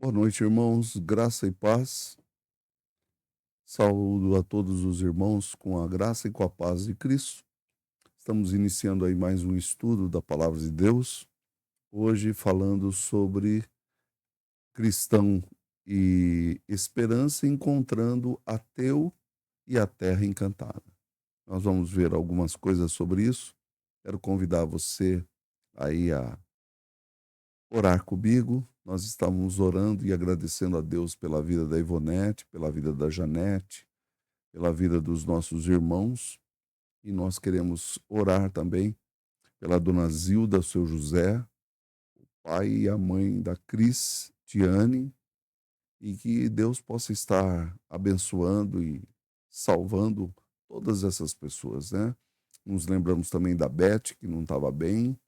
Boa noite, irmãos. Graça e paz. Saúdo a todos os irmãos com a graça e com a paz de Cristo. Estamos iniciando aí mais um estudo da Palavra de Deus. Hoje falando sobre cristão e esperança encontrando ateu e a terra encantada. Nós vamos ver algumas coisas sobre isso. Quero convidar você aí a orar comigo. Nós estamos orando e agradecendo a Deus pela vida da Ivonete, pela vida da Janete, pela vida dos nossos irmãos. E nós queremos orar também pela dona Zilda, seu José, o pai e a mãe da Cristiane, e que Deus possa estar abençoando e salvando todas essas pessoas, né? Nos lembramos também da Beth, que não estava bem,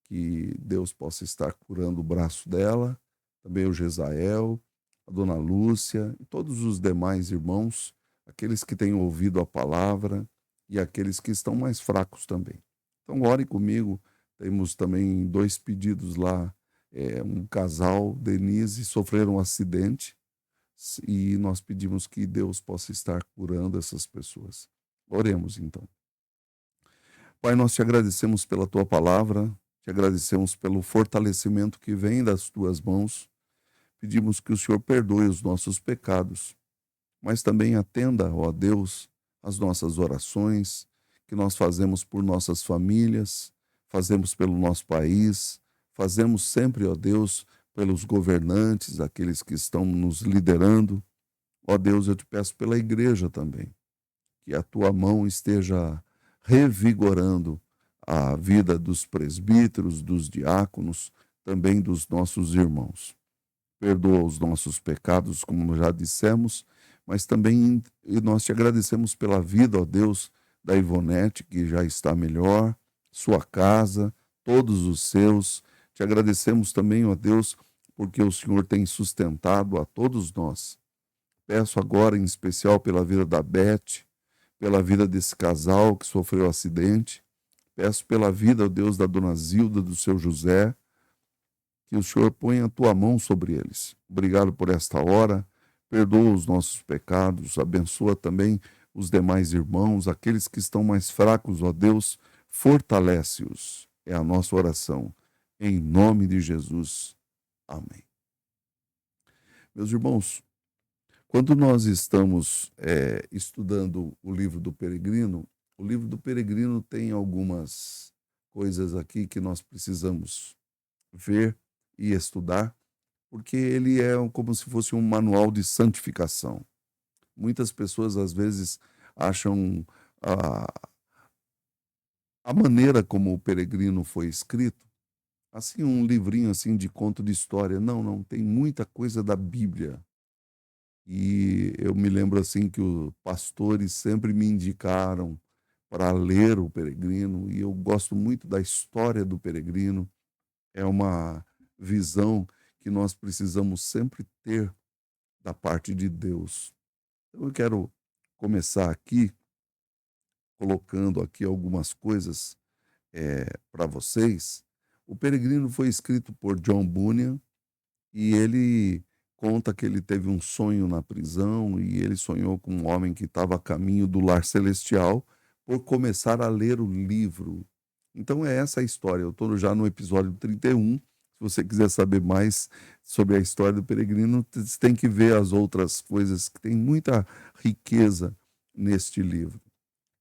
que Deus possa estar curando o braço dela, também o Gesael, a dona Lúcia e todos os demais irmãos, aqueles que têm ouvido a palavra e aqueles que estão mais fracos também. Então, ore comigo. Temos também dois pedidos lá. Um casal, Denise, sofreram um acidente e nós pedimos que Deus possa estar curando essas pessoas. Oremos então. Pai, nós te agradecemos pela tua palavra, te agradecemos pelo fortalecimento que vem das tuas mãos. Pedimos que o Senhor perdoe os nossos pecados, mas também atenda, ó Deus, as nossas orações que nós fazemos por nossas famílias, fazemos pelo nosso país, fazemos sempre, ó Deus, pelos governantes, aqueles que estão nos liderando. Ó Deus, eu te peço pela igreja também, que a tua mão esteja revigorando a vida dos presbíteros, dos diáconos, também dos nossos irmãos. Perdoa os nossos pecados, como já dissemos, mas também nós te agradecemos pela vida, ó Deus, da Ivonete, que já está melhor, sua casa, todos os seus. Te agradecemos também, ó Deus, porque o Senhor tem sustentado a todos nós. Peço agora, em especial, pela vida da Beth, pela vida desse casal que sofreu um acidente. Peço pela vida, ó Deus, da dona Zilda, do seu José, que o Senhor ponha a tua mão sobre eles. Obrigado por esta hora. Perdoa os nossos pecados. Abençoa também os demais irmãos, aqueles que estão mais fracos, ó Deus, fortalece-os. É a nossa oração. Em nome de Jesus. Amém. Meus irmãos, quando nós estamos estudando o livro do Peregrino tem algumas coisas aqui que nós precisamos ver e estudar, porque ele é como se fosse um manual de santificação. Muitas pessoas, às vezes, acham a, a maneira como o Peregrino foi escrito, assim, um livrinho assim de conto de história. Não, não, tem muita coisa da Bíblia. E eu me lembro assim que os pastores sempre me indicaram para ler o Peregrino, e eu gosto muito da história do Peregrino. É uma visão que nós precisamos sempre ter da parte de Deus. Então eu quero começar aqui colocando aqui algumas coisas para vocês. O Peregrino foi escrito por John Bunyan, e ele conta que ele teve um sonho na prisão e ele sonhou com um homem que estava a caminho do lar celestial por começar a ler o livro. Então é essa a história. Eu estou já no episódio 31. Se você quiser saber mais sobre a história do Peregrino, você tem que ver as outras coisas, que tem muita riqueza neste livro.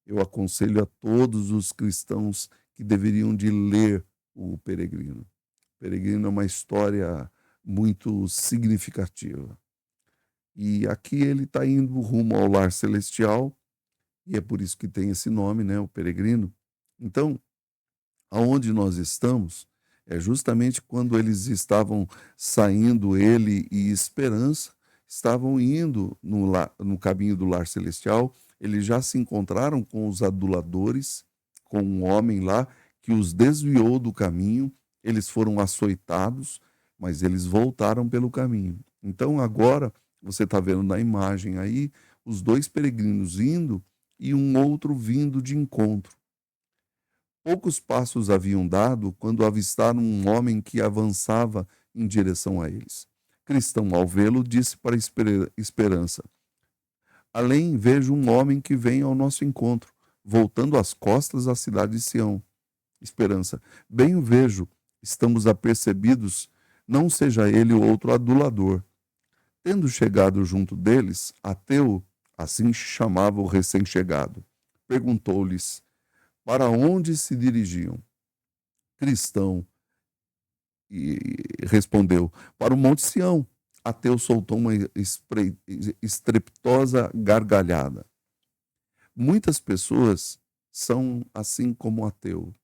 Eu aconselho a todos os cristãos que deveriam de ler o Peregrino. O Peregrino é uma história muito significativa. E aqui ele está indo rumo ao lar celestial, e é por isso que tem esse nome, né, o Peregrino. Então, aonde nós estamos é justamente quando eles estavam saindo, ele e Esperança, estavam indo no caminho do lar celestial. Eles já se encontraram com os aduladores, com um homem lá que os desviou do caminho. Eles foram açoitados, mas eles voltaram pelo caminho. Então agora você está vendo na imagem aí os dois peregrinos indo e um outro vindo de encontro. Poucos passos haviam dado quando avistaram um homem que avançava em direção a eles. Cristão, ao vê-lo, disse para Esperança: além, vejo um homem que vem ao nosso encontro, voltando às costas à cidade de Sião. Esperança: bem o vejo, estamos apercebidos, não seja ele outro adulador. Tendo chegado junto deles, Ateu, assim chamava o recém-chegado, perguntou-lhes para onde se dirigiam. Cristão e respondeu: para o Monte Sião. Ateu soltou uma estrepitosa gargalhada. Muitas pessoas são assim como Ateu.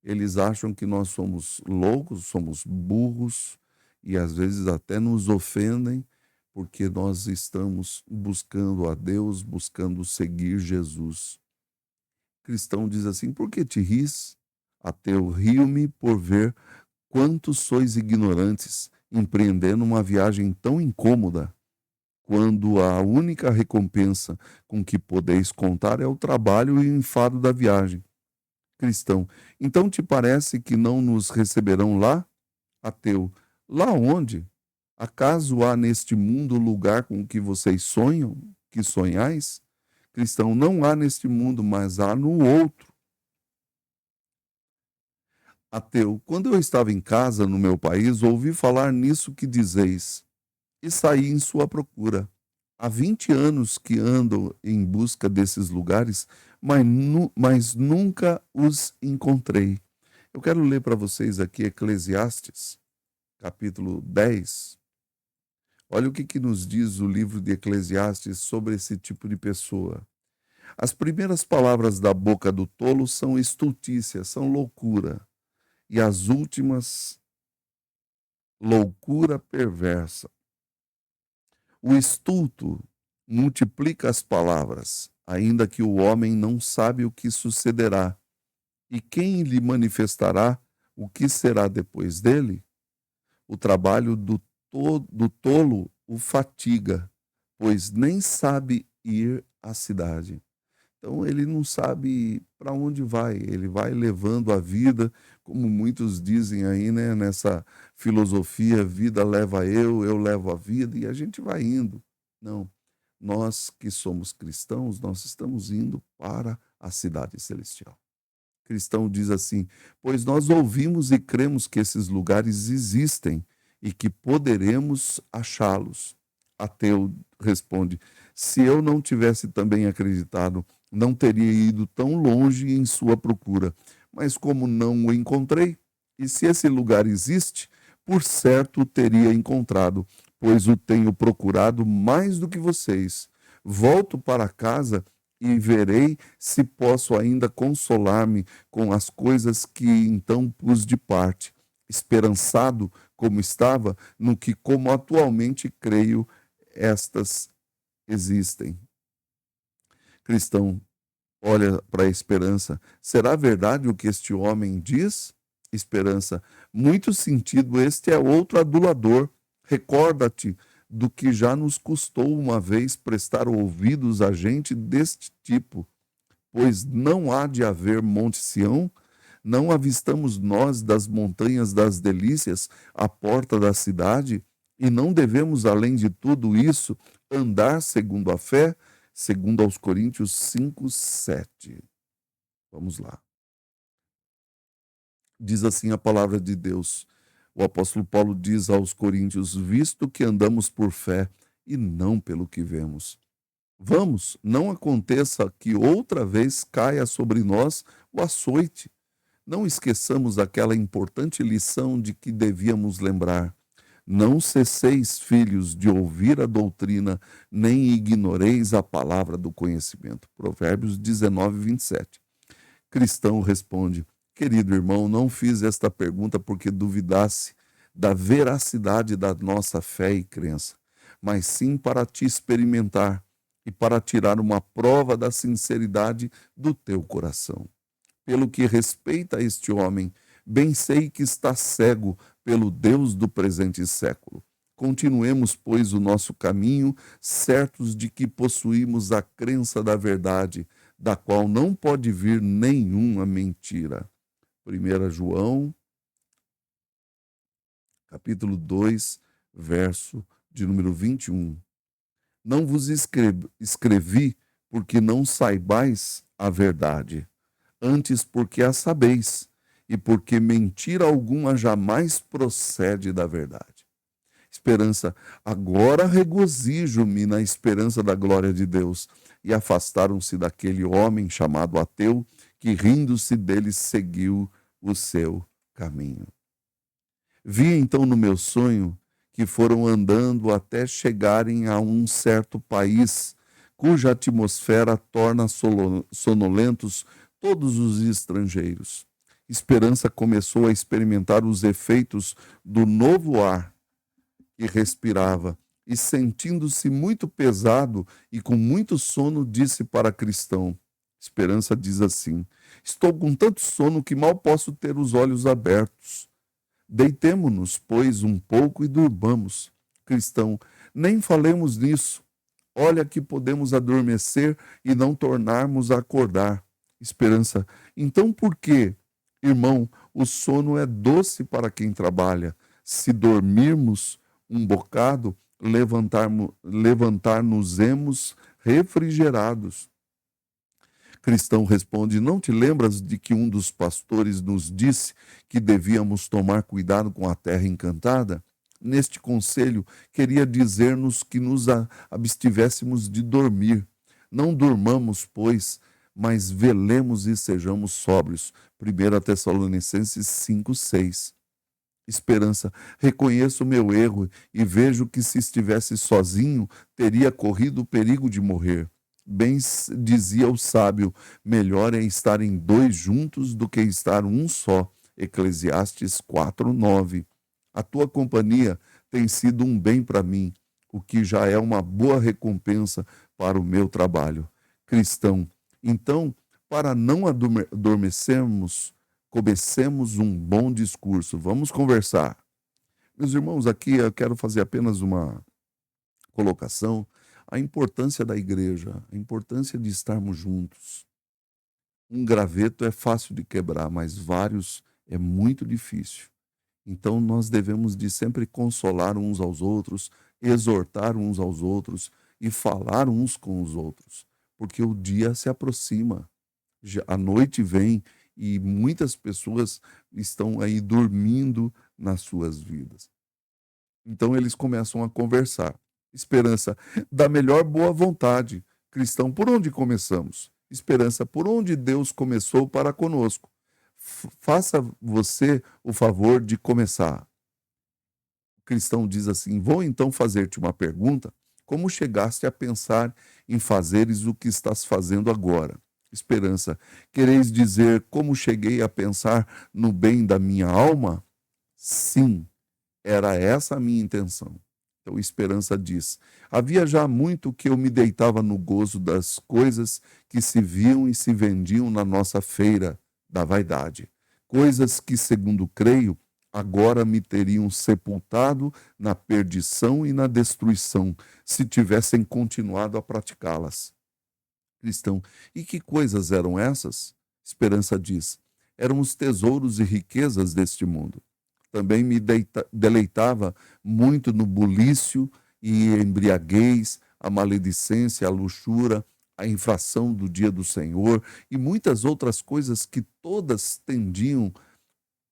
Eles acham que nós somos loucos, somos burros e às vezes até nos ofendem porque nós estamos buscando a Deus, buscando seguir Jesus. Cristão diz assim: por que te ris? Ateu: rio-me por ver quantos sois ignorantes, empreendendo uma viagem tão incômoda, quando a única recompensa com que podeis contar é o trabalho e o enfado da viagem. Cristão: então te parece que não nos receberão lá? Ateu: lá onde? Acaso há neste mundo lugar com que vocês sonham, que sonhais? Cristão: não há neste mundo, mas há no outro. Ateu: quando eu estava em casa no meu país, ouvi falar nisso que dizeis e saí em sua procura. Há 20 anos que ando em busca desses lugares, mas nunca os encontrei. Eu quero ler para vocês aqui Eclesiastes, capítulo 10. Olha o que nos diz o livro de Eclesiastes sobre esse tipo de pessoa. As primeiras palavras da boca do tolo são estultícia, são loucura. E as últimas, loucura perversa. O estulto multiplica as palavras, ainda que o homem não sabe o que sucederá. E quem lhe manifestará o que será depois dele? O trabalho do tolo o fatiga, pois nem sabe ir à cidade. Então ele não sabe para onde vai, ele vai levando a vida, como muitos dizem aí, né, nessa filosofia, vida leva eu levo a vida, e a gente vai indo. Não, nós que somos cristãos, nós estamos indo para a cidade celestial. Cristão diz assim: pois nós ouvimos e cremos que esses lugares existem e que poderemos achá-los. Ateu responde: se eu não tivesse também acreditado, não teria ido tão longe em sua procura. Mas como não o encontrei, e se esse lugar existe, por certo o teria encontrado, pois o tenho procurado mais do que vocês. Volto para casa e verei se posso ainda consolar-me com as coisas que então pus de parte, esperançado como estava no que, como atualmente creio, estas existem. Cristão, olha para a Esperança. Será verdade o que este homem diz? Esperança: muito sentido, este é outro adulador. Recorda-te do que já nos custou uma vez prestar ouvidos a gente deste tipo, pois não há de haver Monte Sião, não avistamos nós das montanhas das delícias à porta da cidade, e não devemos, além de tudo isso, andar segundo a fé, segundo aos Coríntios 5:7. Vamos lá. Diz assim a palavra de Deus. O apóstolo Paulo diz aos Coríntios: visto que andamos por fé e não pelo que vemos. Vamos, não aconteça que outra vez caia sobre nós o açoite. Não esqueçamos aquela importante lição de que devíamos lembrar. Não cesseis, filhos, de ouvir a doutrina, nem ignoreis a palavra do conhecimento. Provérbios 19:27. Cristão responde: querido irmão, não fiz esta pergunta porque duvidasse da veracidade da nossa fé e crença, mas sim para te experimentar e para tirar uma prova da sinceridade do teu coração. Pelo que respeita a este homem, bem sei que está cego pelo Deus do presente século. Continuemos, pois, o nosso caminho, certos de que possuímos a crença da verdade, da qual não pode vir nenhuma mentira. 1 João, capítulo 2, verso de número 21. Não vos escrevi porque não saibais a verdade, antes porque a sabeis, e porque mentira alguma jamais procede da verdade. Esperança, agora regozijo-me na esperança da glória de Deus. E afastaram-se daquele homem chamado ateu, que rindo-se dele seguiu o seu caminho. Vi então no meu sonho que foram andando até chegarem a um certo país, cuja atmosfera torna sonolentos todos os estrangeiros. Esperança começou a experimentar os efeitos do novo ar que respirava, e sentindo-se muito pesado e com muito sono, disse para Cristão. Esperança diz assim: estou com tanto sono que mal posso ter os olhos abertos. Deitemo-nos, pois, um pouco e durmamos. Cristão, nem falemos nisso. Olha que podemos adormecer e não tornarmos a acordar. Esperança, então por quê? Irmão, o sono é doce para quem trabalha. Se dormirmos um bocado, levantar-nos-emos refrigerados. Cristão responde: não te lembras de que um dos pastores nos disse que devíamos tomar cuidado com a terra encantada? Neste conselho, queria dizer-nos que nos abstivéssemos de dormir. Não durmamos, pois, mas velemos e sejamos sóbrios. 1 Tessalonicenses 5:6. Esperança, reconheço o meu erro e vejo que se estivesse sozinho, teria corrido o perigo de morrer. Bem dizia o sábio, melhor é estar em dois juntos do que estar um só. Eclesiastes 4:9. A tua companhia tem sido um bem para mim, o que já é uma boa recompensa para o meu trabalho. Cristão, então, para não adormecermos, comecemos um bom discurso. Vamos conversar. Meus irmãos, aqui eu quero fazer apenas uma colocação. A importância da igreja, a importância de estarmos juntos. Um graveto é fácil de quebrar, mas vários é muito difícil. Então nós devemos de sempre consolar uns aos outros, exortar uns aos outros e falar uns com os outros, porque o dia se aproxima. A noite vem e muitas pessoas estão aí dormindo nas suas vidas. Então eles começam a conversar. Esperança, da melhor boa vontade. Cristão, por onde começamos? Esperança, por onde Deus começou para conosco. Faça você o favor de começar. O cristão diz assim: vou então fazer-te uma pergunta. Como chegaste a pensar em fazeres o que estás fazendo agora? Esperança, quereis dizer como cheguei a pensar no bem da minha alma? Sim, era essa a minha intenção. Então, Esperança diz: havia já muito que eu me deitava no gozo das coisas que se viam e se vendiam na nossa feira da vaidade. Coisas que, segundo creio, agora me teriam sepultado na perdição e na destruição, se tivessem continuado a praticá-las. Cristão, e que coisas eram essas? Esperança diz: eram os tesouros e riquezas deste mundo. Também me deleitava muito no bulício e embriaguez, a maledicência, a luxúria, a infração do dia do Senhor e muitas outras coisas que todas tendiam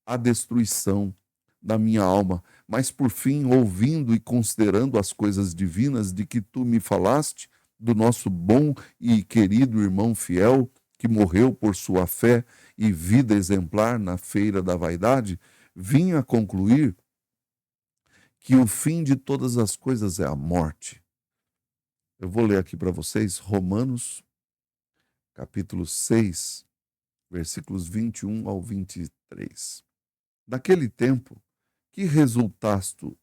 à destruição da minha alma. Mas por fim, ouvindo e considerando as coisas divinas de que tu me falaste, do nosso bom e querido irmão fiel, que morreu por sua fé e vida exemplar na feira da vaidade, vim a concluir que o fim de todas as coisas é a morte. Eu vou ler aqui para vocês Romanos, capítulo 6, versículos 21 ao 23. Naquele tempo, que resultados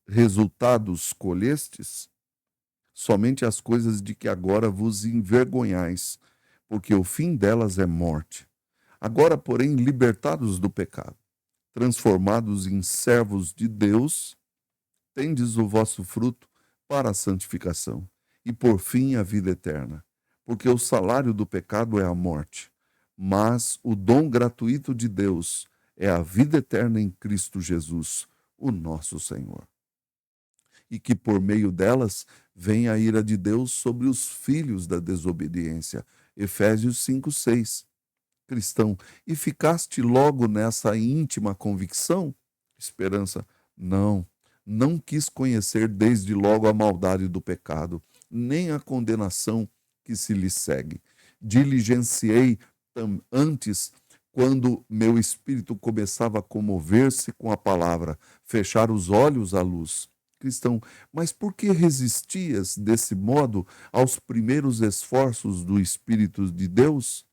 colhestes? Somente as coisas de que agora vos envergonhais, porque o fim delas é morte. Agora, porém, libertados do pecado, transformados em servos de Deus, tendes o vosso fruto para a santificação, e por fim a vida eterna. Porque o salário do pecado é a morte, mas o dom gratuito de Deus é a vida eterna em Cristo Jesus, o nosso Senhor. e que por meio delas vem a ira de Deus sobre os filhos da desobediência. Efésios 5:6. Cristão, e ficaste logo nessa íntima convicção? Esperança, não quis conhecer desde logo a maldade do pecado, nem a condenação que se lhe segue. Diligenciei antes, quando meu espírito começava a comover-se com a palavra, fechar os olhos à luz. Cristão, mas por que resistias desse modo aos primeiros esforços do Espírito de Deus?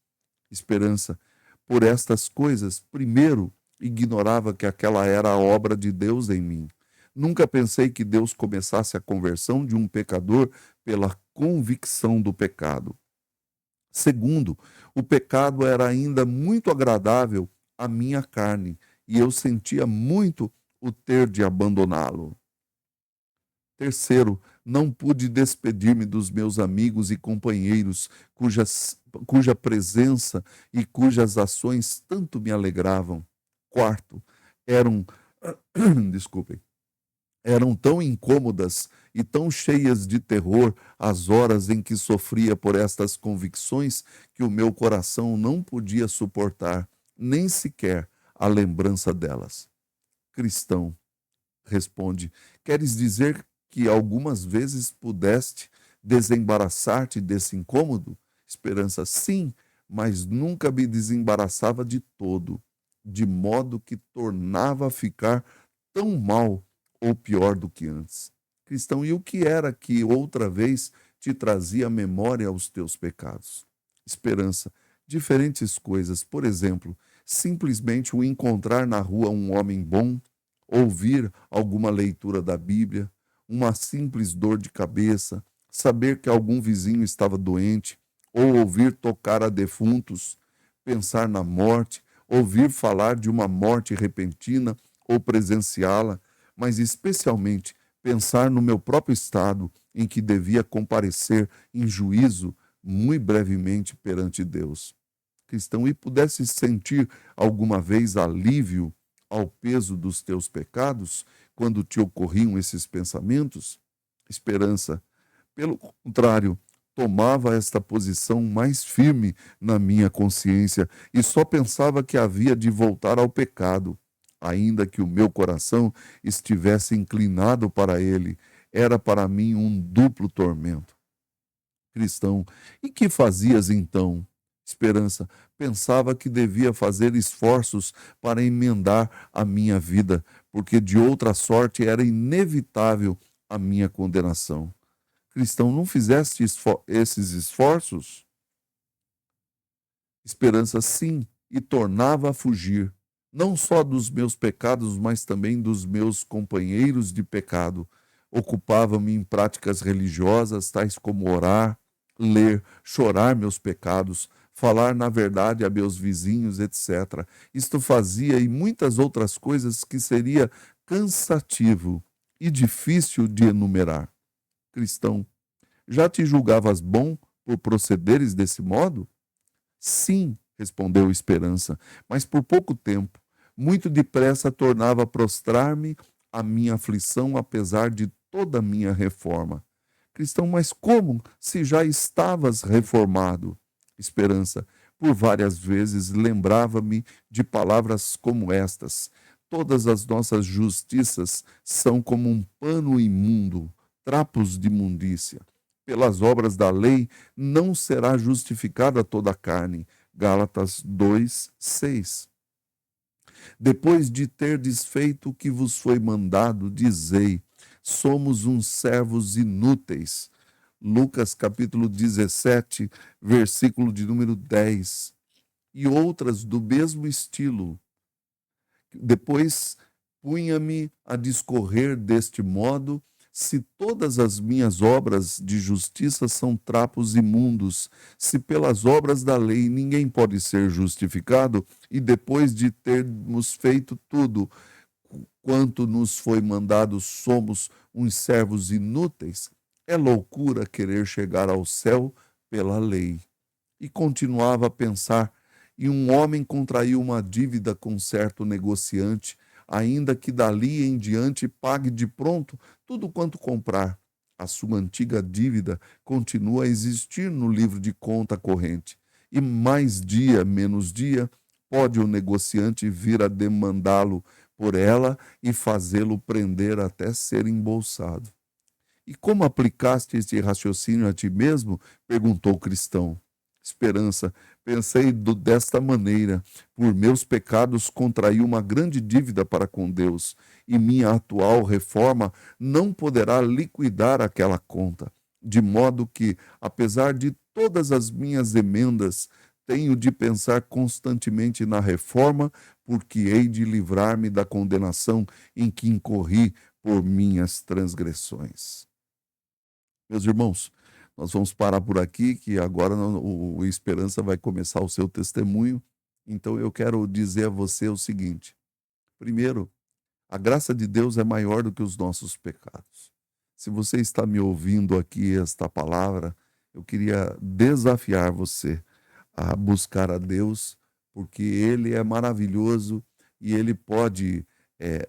Esperança, por estas coisas, primeiro, ignorava que aquela era a obra de Deus em mim. Nunca pensei que Deus começasse a conversão de um pecador pela convicção do pecado. Segundo, o pecado era ainda muito agradável à minha carne e eu sentia muito o ter de abandoná-lo. Terceiro, não pude despedir-me dos meus amigos e companheiros, cuja presença e cujas ações tanto me alegravam. Quarto, eram, desculpem, eram tão incômodas e tão cheias de terror as horas em que sofria por estas convicções que o meu coração não podia suportar, nem sequer a lembrança delas. Cristão, responde, queres dizer que algumas vezes pudeste desembaraçar-te desse incômodo? Esperança, sim, mas nunca me desembaraçava de todo, de modo que tornava a ficar tão mal ou pior do que antes. Cristão, e o que era que outra vez te trazia à memória os teus pecados? Esperança, diferentes coisas, por exemplo, simplesmente o encontrar na rua um homem bom, ouvir alguma leitura da Bíblia, uma simples dor de cabeça, saber que algum vizinho estava doente, ou ouvir tocar a defuntos, pensar na morte, ouvir falar de uma morte repentina ou presenciá-la, mas especialmente pensar no meu próprio estado em que devia comparecer em juízo muito brevemente perante Deus. Cristão, e pudesse sentir alguma vez alívio ao peso dos teus pecados quando te ocorriam esses pensamentos? Esperança, pelo contrário, tomava esta posição mais firme na minha consciência e só pensava que havia de voltar ao pecado, ainda que o meu coração estivesse inclinado para ele. Era para mim um duplo tormento. Cristão, e que fazias então? Esperança, pensava que devia fazer esforços para emendar a minha vida, porque de outra sorte era inevitável a minha condenação. Cristão, não fizeste esses esforços? Esperança, sim, e tornava a fugir, não só dos meus pecados, mas também dos meus companheiros de pecado. Ocupava-me em práticas religiosas, tais como orar, ler, chorar meus pecados, falar na verdade a meus vizinhos, etc. Isto fazia e muitas outras coisas que seria cansativo e difícil de enumerar. Cristão, já te julgavas bom por procederes desse modo? Sim, respondeu Esperança, mas por pouco tempo. Muito depressa tornava a prostrar-me a minha aflição, apesar de toda a minha reforma. Cristão, mas como, se já estavas reformado? Esperança, por várias vezes lembrava-me de palavras como estas: todas as nossas justiças são como um pano imundo, trapos de imundícia. Pelas obras da lei não será justificada toda a carne. Gálatas 2:6. Depois de ter desfeito o que vos foi mandado, dizei: somos uns servos inúteis. Lucas capítulo 17, versículo de número 10. E outras do mesmo estilo. Depois punha-me a discorrer deste modo: se todas as minhas obras de justiça são trapos imundos, se pelas obras da lei ninguém pode ser justificado, e depois de termos feito tudo quanto nos foi mandado, somos uns servos inúteis, é loucura querer chegar ao céu pela lei. E continuava a pensar, e um homem contraiu uma dívida com certo negociante, ainda que dali em diante pague de pronto tudo quanto comprar. A sua antiga dívida continua a existir no livro de conta corrente. E mais dia, menos dia, pode o negociante vir a demandá-lo por ela e fazê-lo prender até ser embolsado. E como aplicaste este raciocínio a ti mesmo? Perguntou o cristão. Esperança, pensei desta maneira: por meus pecados contraí uma grande dívida para com Deus, e minha atual reforma não poderá liquidar aquela conta, de modo que, apesar de todas as minhas emendas, tenho de pensar constantemente na reforma, porque hei de livrar-me da condenação em que incorri por minhas transgressões. Meus irmãos, nós vamos parar por aqui, que agora o Esperança vai começar o seu testemunho. Então eu quero dizer a você o seguinte: primeiro, a graça de Deus é maior do que os nossos pecados. Se você está me ouvindo aqui esta palavra, eu queria desafiar você a buscar a Deus, porque Ele é maravilhoso e Ele pode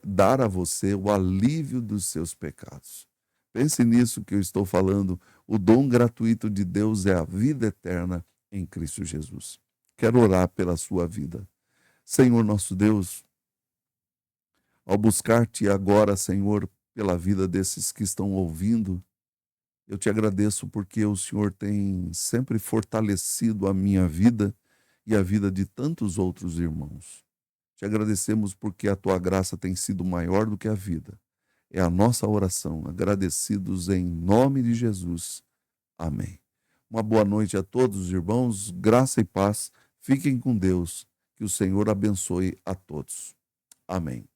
dar a você o alívio dos seus pecados. Pense nisso que eu estou falando. O dom gratuito de Deus é a vida eterna em Cristo Jesus. Quero orar pela sua vida. Senhor nosso Deus, ao buscar-te agora, Senhor, pela vida desses que estão ouvindo, eu te agradeço porque o Senhor tem sempre fortalecido a minha vida e a vida de tantos outros irmãos. Te agradecemos porque a tua graça tem sido maior do que a vida. É a nossa oração, agradecidos em nome de Jesus. Amém. Uma boa noite a todos, irmãos, graça e paz. Fiquem com Deus. Que o Senhor abençoe a todos. Amém.